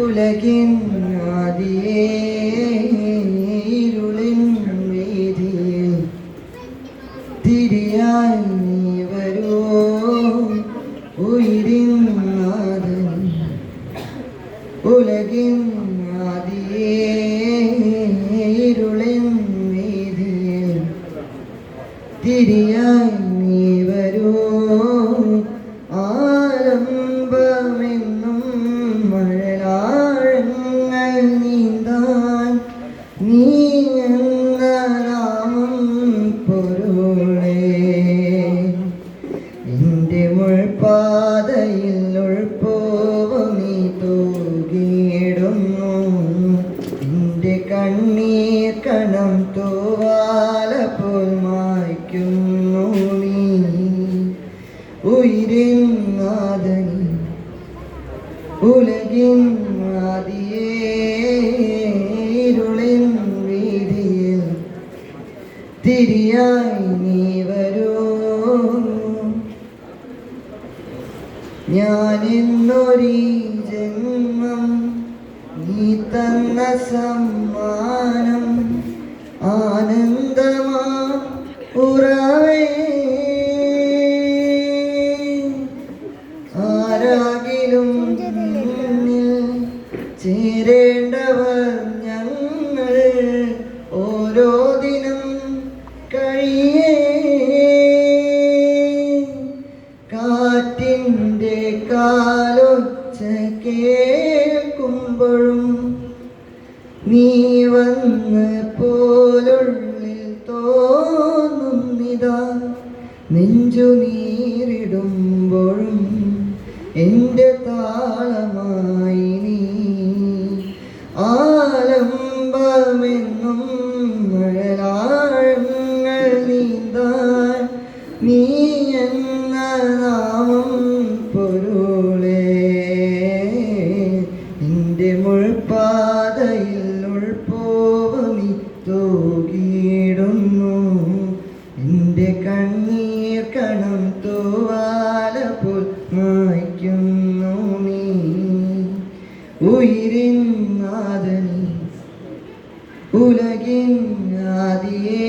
ഉലകിൻ ആദിയേ ഇരുളിൻ വീതിയിൽ തിരിയായി നീ വരൂ ഉയിരിൻ നാഥൻ. ഉലകിൻ ആദിയേ ഇരുളിൻ വീതിയിൽ തിരിയായി നീ വരൂ. ആലംബമെന്നും മഴലാഴങ്ങൾ നീന്താൻ നീ എന്ന നാമം പൊരുളേ. എൻ്റെ മുൾപാതയിൽ ഉൾപ്പോവും നീ തൂകിയിടുന്നു. എൻ്റെ കണ്ണീർ കണം തൂവാല പോൽ മായ്ക്കുന്നു നീ. ഉയിരിൻ നാഥൻ ഉലകിൻ ആദിയേ ഇരുളിൻ വീതിയിൽ തിരിയായി നീ വരൂ. ഞാനിന്നൊരീ ജന്മം നീ തന്ന സമ്മാനം ആനന്ദമാ ഉറവേ. ആരാകിലും നിന്നിൽ ചേരേണ്ടവർ ഞങ്ങൾ ഓരോ ദിനം കഴിയേ. കാറ്റിൻ്റെ കാലൊച്ച കേൾക്കുമ്പോഴും നീ വന്ന് പോലുള്ളിൽ തോന്നുന്നിതാ. നെഞ്ചു നീരിടുമ്പോഴും എൻ്റെ താളമായി നീ. ആലംബമെന്നും മഴലാഴങ്ങൾ നീന്താൻ നീ എന്ന നാമം പൊരുളേ. എൻ്റെ മുൾപാതയിൽ ഉൾപ്പോവും നീ തൂകിയിടുന്നു. എൻ്റെ കണ്ണീർ കണം തൂവാല പോൽ മായ്ക്കുന്നു നീ. ഉയിരിൻ നാഥൻ ഉലകിൻ ആദിയേ